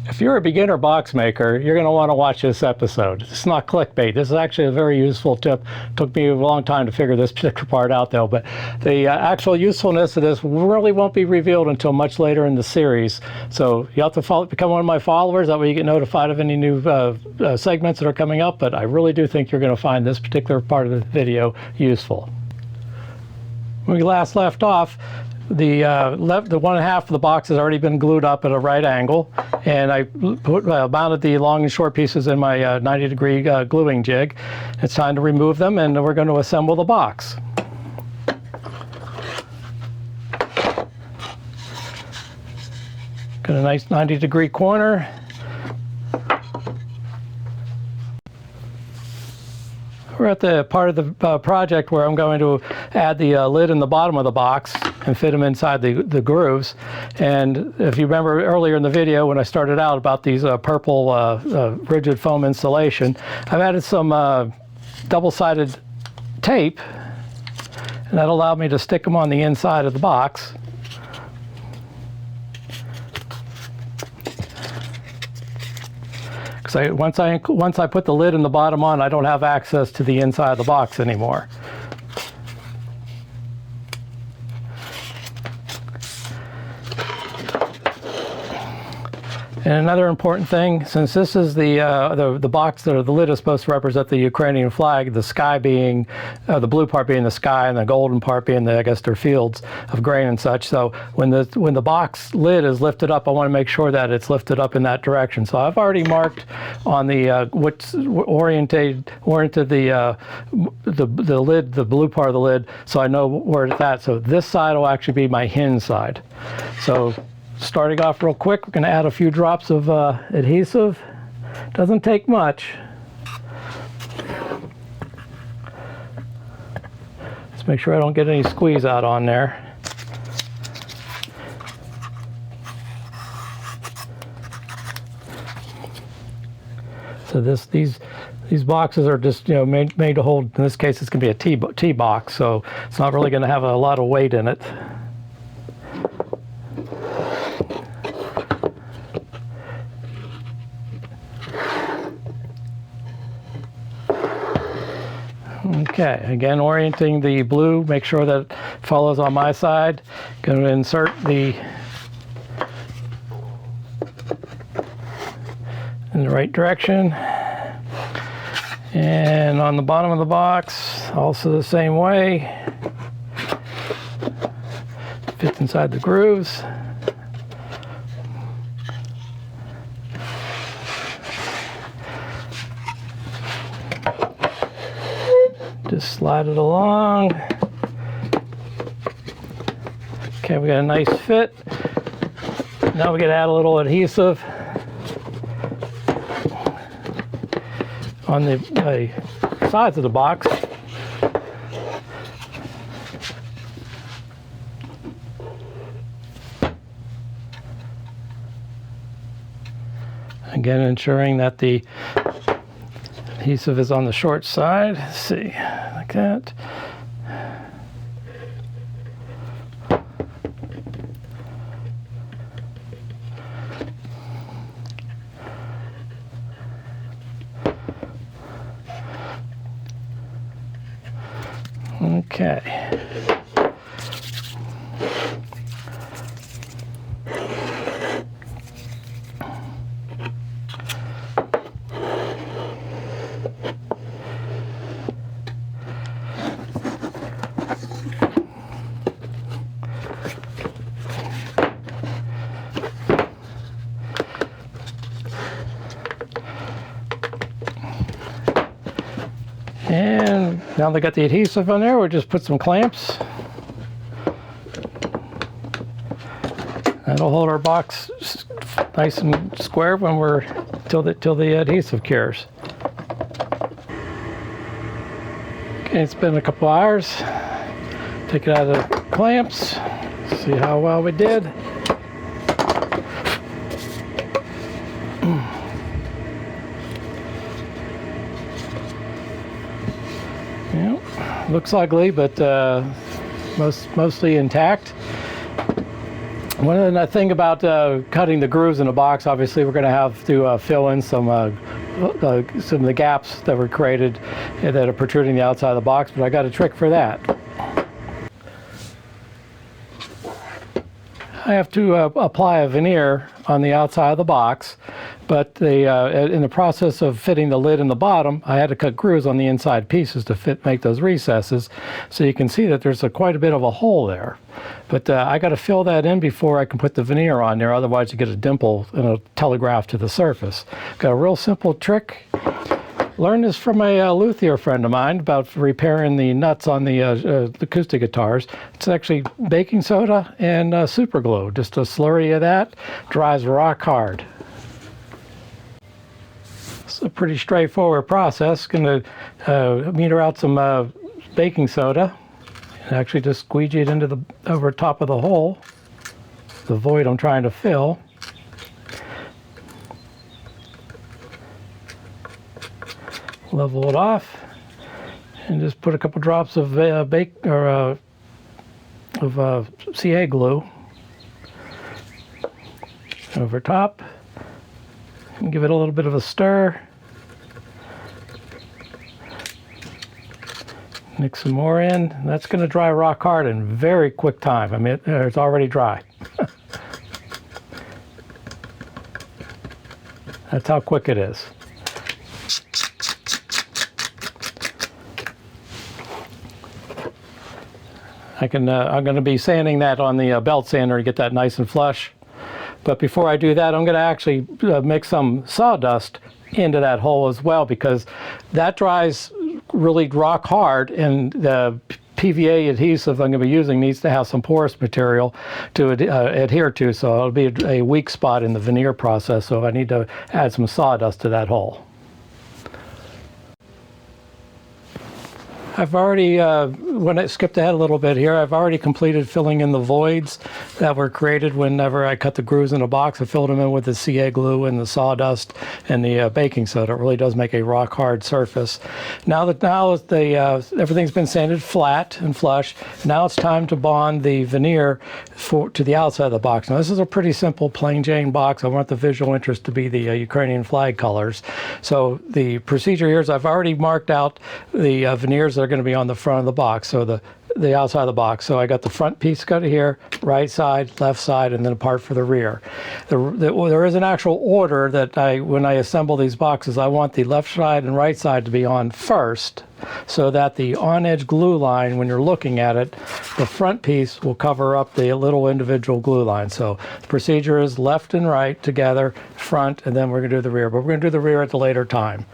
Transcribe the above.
If you're a beginner box maker, you're going to want to watch this episode. It's not clickbait. This is actually a very useful tip. It took me a long time to figure this particular part out, though. But the actual usefulness of this really won't be revealed until much later in the series. So you have to become one of my followers. That way you get notified of any new segments that are coming up. But I really do think you're going to find this particular part of the video useful. When we last left off, the one half of the box has already been glued up at a right angle, and I mounted the long and short pieces in my 90-degree gluing jig. It's time to remove them, and we're going to assemble the box. Got a nice 90-degree corner. We're at the part of the project where I'm going to add the lid in the bottom of the box and fit them inside the grooves. And if you remember earlier in the video when I started out about these purple rigid foam insulation, I've added some double-sided tape, and that allowed me to stick them on the inside of the box. So once I put the lid and the bottom on, I don't have access to the inside of the box anymore. And another important thing, since this is the box that the lid is supposed to represent the Ukrainian flag, the sky being, the blue part being the sky and the golden part being I guess their fields of grain and such. So when the box lid is lifted up, I want to make sure that it's lifted up in that direction. So I've already marked on the oriented the lid, the blue part of the lid, so I know where it's at. So this side will actually be my hinge side. So starting off real quick, we're going to add a few drops of adhesive. Doesn't take much. Let's make sure I don't get any squeeze out on there. So these boxes are just made to hold. In this case, it's going to be a tea box, so it's not really going to have a lot of weight in it. Okay, again, orienting the blue, make sure that it follows on my side. Going to insert in the right direction. And on the bottom of the box, also the same way. Fits inside the grooves. Just slide it along. Okay, we got a nice fit. Now we got to add a little adhesive on the sides of the box. Again, ensuring that the adhesive is on the short side. Let's see, like that. Okay. And now they got the adhesive on there, we'll just put some clamps. That'll hold our box nice and square when till the adhesive cures. Okay, it's been a couple hours. Take it out of the clamps. See how well we did. Looks ugly, but mostly intact. One thing about cutting the grooves in the box, obviously we're going to have to fill in some of the gaps that were created that are protruding the outside of the box, but I got a trick for that. I have to apply a veneer on the outside of the box, but in the process of fitting the lid in the bottom, I had to cut grooves on the inside pieces to make those recesses. So you can see that there's quite a bit of a hole there. But I got to fill that in before I can put the veneer on there, otherwise you get a dimple and a telegraph to the surface. Got a real simple trick. Learned this from a luthier friend of mine about repairing the nuts on the acoustic guitars. It's actually baking soda and super glue. Just a slurry of that, dries rock hard. It's a pretty straightforward process. Going to meter out some baking soda and actually just squeegee it into the over top of the hole, the void I'm trying to fill. Level it off and just put a couple drops of CA glue over top and give it a little bit of a stir. Mix some more in. That's going to dry rock hard in very quick time. I mean, it's already dry. That's how quick it is. I'm going to be sanding that on the belt sander to get that nice and flush. But before I do that, I'm going to actually mix some sawdust into that hole as well, because that dries really rock hard, and the PVA adhesive I'm going to be using needs to have some porous material to adhere to, so it'll be a weak spot in the veneer process, so I need to add some sawdust to that hole. I've already, when I skipped ahead a little bit here, I've already completed filling in the voids that were created whenever I cut the grooves in a box. I filled them in with the CA glue and the sawdust and the baking soda. It really does make a rock hard surface. Now that everything's been sanded flat and flush, now it's time to bond the veneer to the outside of the box. Now this is a pretty simple plain Jane box. I want the visual interest to be the Ukrainian flag colors. So the procedure here is I've already marked out the veneers that are going to be on the front of the box, so the outside of the box. So I got the front piece cut here, right side, left side, and then a part for the rear. There is an actual order that when I assemble these boxes, I want the left side and right side to be on first, so that the on-edge glue line, when you're looking at it, the front piece will cover up the little individual glue line. So the procedure is left and right together, front, and then we're going to do the rear. But we're going to do the rear at the later time.